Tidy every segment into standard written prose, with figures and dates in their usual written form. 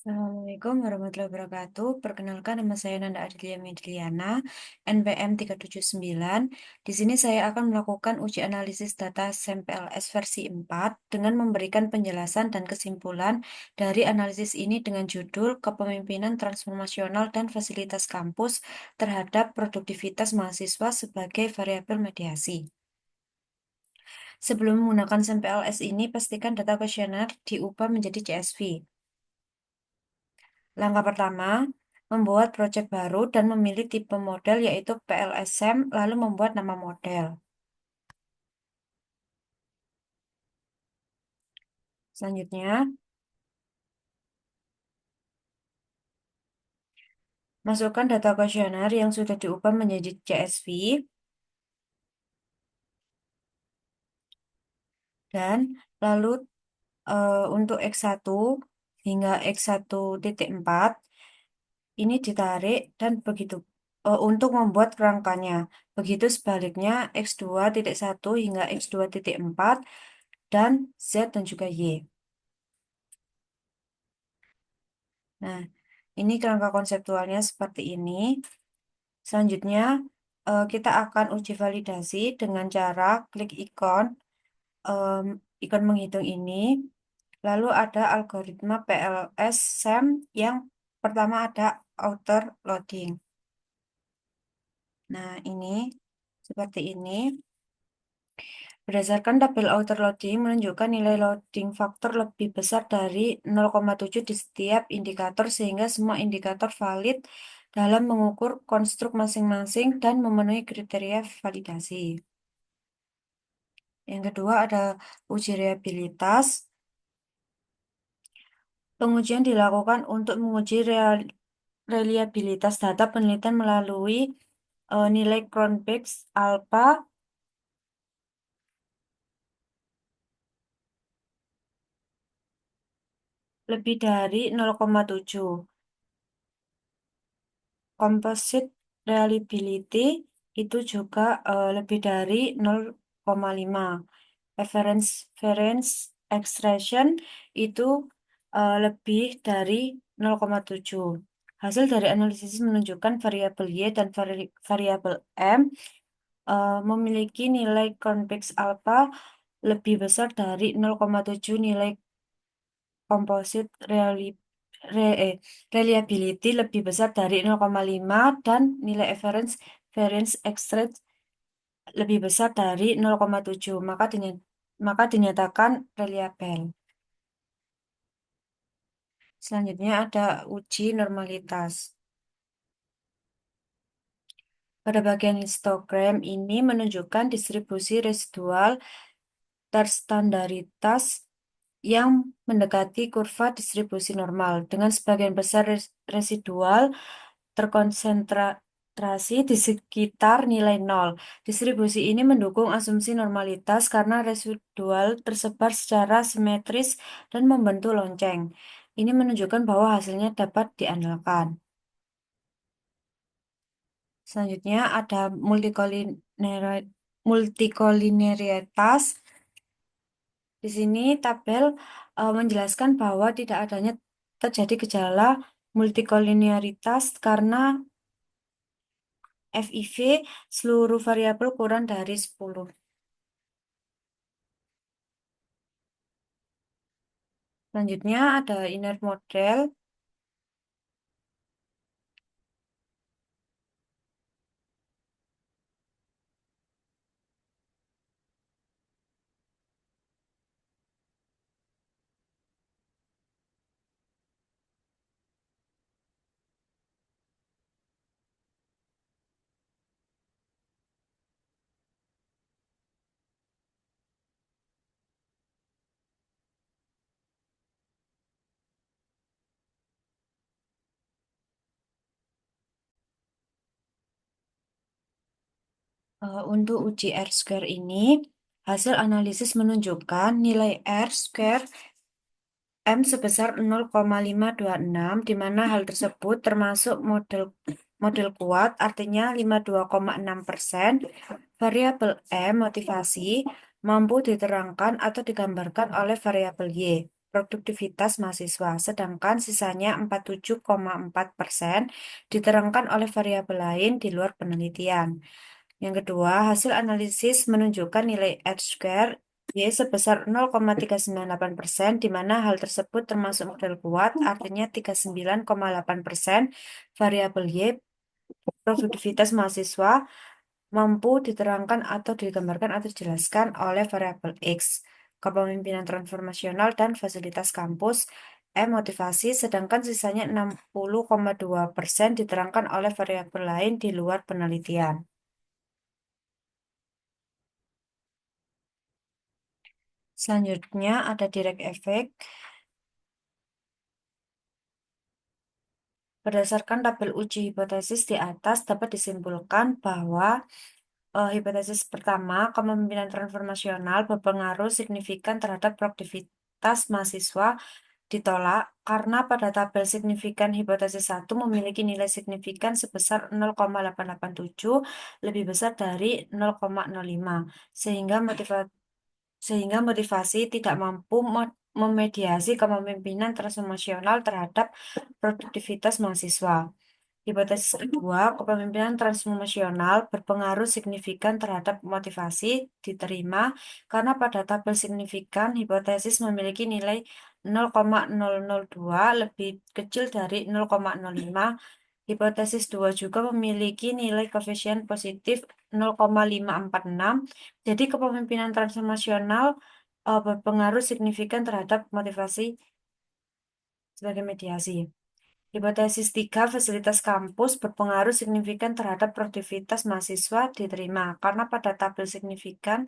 Assalamualaikum warahmatullahi wabarakatuh. Perkenalkan nama saya Nanda Adilia Medliana, NPM 379. Di sini saya akan melakukan uji analisis data SAMPLS versi 4 dengan memberikan penjelasan dan kesimpulan dari analisis ini dengan judul Kepemimpinan Transformasional dan Fasilitas Kampus terhadap Produktivitas Mahasiswa sebagai Variabel Mediasi. Sebelum menggunakan SAMPLS ini, pastikan data kuesioner diubah menjadi CSV. Langkah pertama, membuat proyek baru dan memilih tipe model yaitu PLSM, lalu membuat nama model. Selanjutnya, masukkan data kuesioner yang sudah diubah menjadi CSV dan lalu untuk X1 hingga X1.4 ini ditarik dan begitu untuk membuat kerangkanya. Begitu sebaliknya X2.1 hingga X2.4 dan Z dan juga Y. Nah, ini kerangka konseptualnya seperti ini. Selanjutnya, kita akan uji validasi dengan cara klik em, ikon menghitung ini. Lalu ada algoritma PLS SAM yang pertama ada outer loading. Nah, ini seperti ini. Berdasarkan tabel outer loading menunjukkan nilai loading faktor lebih besar dari 0,7 di setiap indikator sehingga semua indikator valid dalam mengukur konstruk masing-masing dan memenuhi kriteria validasi. Yang kedua ada uji reliabilitas. Pengujian dilakukan untuk menguji reliabilitas data penelitian melalui nilai Cronbach's alpha lebih dari 0,7. Composite reliability itu juga lebih dari 0,5. Reference variance extraction itu lebih dari 0,7. Hasil dari analisis menunjukkan variabel Y dan variabel M memiliki nilai convex alpha lebih besar dari 0,7 nilai composite reliability lebih besar dari 0,5 dan nilai average variance extract lebih besar dari 0,7 maka dinyatakan reliable. Selanjutnya ada uji normalitas. Pada bagian histogram ini menunjukkan distribusi residual terstandaritas yang mendekati kurva distribusi normal dengan sebagian besar residual terkonsentrasi di sekitar nilai nol. Distribusi ini mendukung asumsi normalitas karena residual tersebar secara simetris dan membentuk lonceng. Ini menunjukkan bahwa hasilnya dapat diandalkan. Selanjutnya ada multikolinearitas. Di sini tabel menjelaskan bahwa tidak adanya terjadi gejala multikolinearitas karena FIV seluruh variabel kurang dari 10. Selanjutnya ada inner model. Untuk uji R-square ini, hasil analisis menunjukkan nilai R-square M sebesar 0,526, di mana hal tersebut termasuk model kuat, artinya 52,6%. Variabel M motivasi mampu diterangkan atau digambarkan oleh variabel Y. produktivitas mahasiswa, sedangkan sisanya 47,4% diterangkan oleh variabel lain di luar penelitian. Yang kedua, hasil analisis menunjukkan nilai R-square Y sebesar 0,398%, di mana hal tersebut termasuk model kuat, artinya 39,8% variabel Y produktivitas mahasiswa mampu diterangkan atau digambarkan atau dijelaskan oleh variabel X, kepemimpinan transformasional dan fasilitas kampus, motivasi, sedangkan sisanya 60,2% diterangkan oleh variabel lain di luar penelitian. Selanjutnya ada direct effect. Berdasarkan tabel uji hipotesis di atas dapat disimpulkan bahwa hipotesis pertama, kepemimpinan transformasional berpengaruh signifikan terhadap produktivitas mahasiswa ditolak karena pada tabel signifikan hipotesis satu memiliki nilai signifikan sebesar 0,887 lebih besar dari 0,05 sehingga motivasi tidak mampu memediasi kepemimpinan transformasional terhadap produktivitas mahasiswa. Hipotesis kedua, kepemimpinan transformasional berpengaruh signifikan terhadap motivasi diterima karena pada tabel signifikan hipotesis memiliki nilai 0,002 lebih kecil dari 0,05. Hipotesis 2 juga memiliki nilai koefisien positif 0,546. Jadi kepemimpinan transformasional berpengaruh signifikan terhadap motivasi sebagai mediasi. Hipotesis 3, fasilitas kampus berpengaruh signifikan terhadap produktivitas mahasiswa diterima karena pada tabel signifikan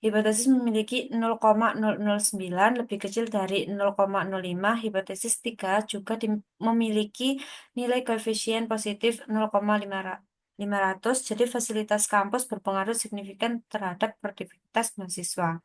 hipotesis memiliki 0,009 lebih kecil dari 0,05. Hipotesis 3 juga memiliki nilai koefisien positif 0,500. Jadi fasilitas kampus berpengaruh signifikan terhadap produktivitas mahasiswa.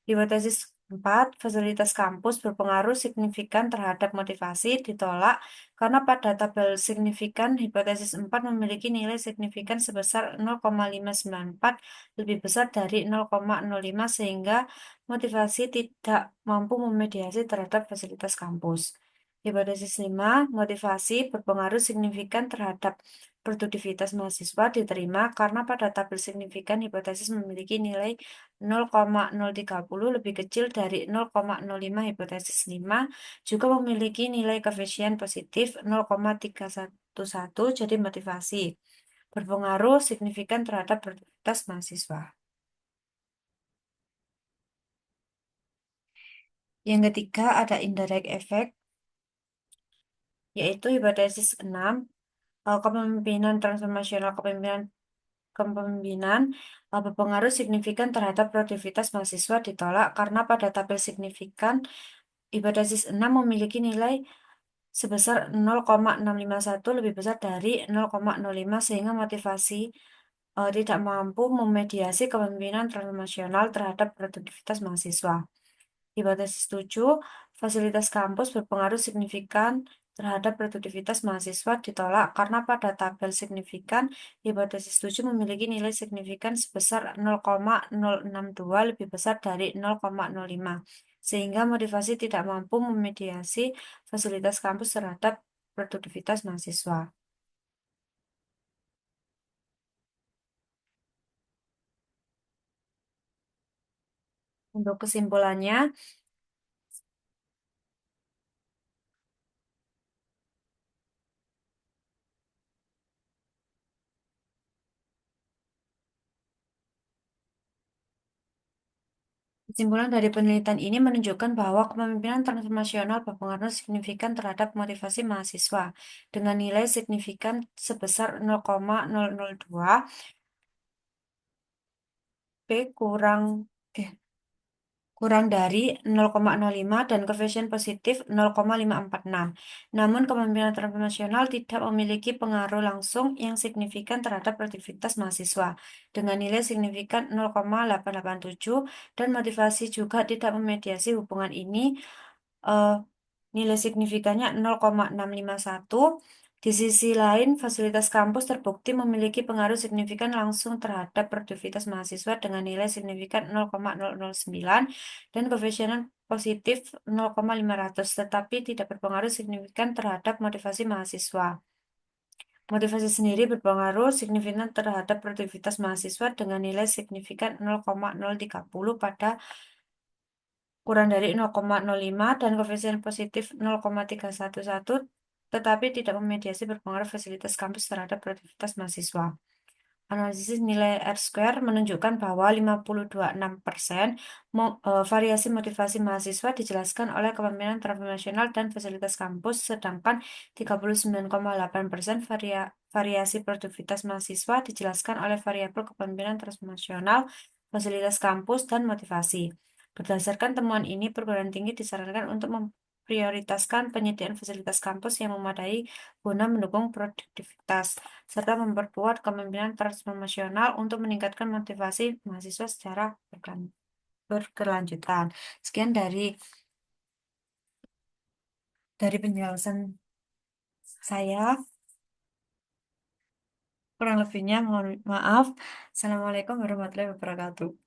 Hipotesis 4, fasilitas kampus berpengaruh signifikan terhadap motivasi ditolak karena pada tabel signifikan hipotesis 4 memiliki nilai signifikan sebesar 0,594 lebih besar dari 0,05 sehingga motivasi tidak mampu memediasi terhadap fasilitas kampus. Hipotesis 5, motivasi berpengaruh signifikan terhadap produktivitas mahasiswa diterima karena pada tabel signifikan hipotesis memiliki nilai 0,030 lebih kecil dari 0,05. Hipotesis 5 juga memiliki nilai koefisien positif 0,311, jadi motivasi berpengaruh signifikan terhadap produktivitas mahasiswa. Yang ketiga ada indirect effect, yaitu hipotesis 6, kepemimpinan transformasional kepemimpinan berpengaruh signifikan terhadap produktivitas mahasiswa ditolak karena pada tabel signifikan hipotesis 6 memiliki nilai sebesar 0,651 lebih besar dari 0,05 sehingga motivasi tidak mampu memediasi kepemimpinan transformasional terhadap produktivitas mahasiswa. Hipotesis 7, fasilitas kampus berpengaruh signifikan terhadap produktivitas mahasiswa ditolak karena pada tabel signifikan hipotesis 7 memiliki nilai signifikan sebesar 0,062 lebih besar dari 0,05 sehingga motivasi tidak mampu memediasi fasilitas kampus terhadap produktivitas mahasiswa. Untuk kesimpulannya, kesimpulan dari penelitian ini menunjukkan bahwa kepemimpinan transformasional berpengaruh signifikan terhadap motivasi mahasiswa dengan nilai signifikan sebesar 0,002 P kurang dari 0,05 dan koefisien positif 0,546. Namun kepemimpinan transformasional tidak memiliki pengaruh langsung yang signifikan terhadap produktivitas mahasiswa dengan nilai signifikan 0,887 dan motivasi juga tidak memediasi hubungan ini. eh, Nilai signifikannya 0,651 Di sisi lain, fasilitas kampus terbukti memiliki pengaruh signifikan langsung terhadap produktivitas mahasiswa dengan nilai signifikan 0,009 dan koefisien positif 0,500, tetapi tidak berpengaruh signifikan terhadap motivasi mahasiswa. Motivasi sendiri berpengaruh signifikan terhadap produktivitas mahasiswa dengan nilai signifikan 0,030 pada kurang dari 0,05 dan koefisien positif 0,311, tetapi tidak memediasi berpengaruh fasilitas kampus terhadap produktivitas mahasiswa. Analisis nilai R-square menunjukkan bahwa 50,26% variasi motivasi mahasiswa dijelaskan oleh kepemimpinan transformasional dan fasilitas kampus, sedangkan 39,8% variasi produktivitas mahasiswa dijelaskan oleh variabel kepemimpinan transformasional, fasilitas kampus, dan motivasi. Berdasarkan temuan ini, perguruan tinggi disarankan untuk memprioritaskan penyediaan fasilitas kampus yang memadai guna mendukung produktivitas serta memperkuat kepemimpinan transformasional untuk meningkatkan motivasi mahasiswa secara berkelanjutan. Sekian dari penjelasan saya. Kurang lebihnya mohon maaf. Assalamualaikum warahmatullahi wabarakatuh.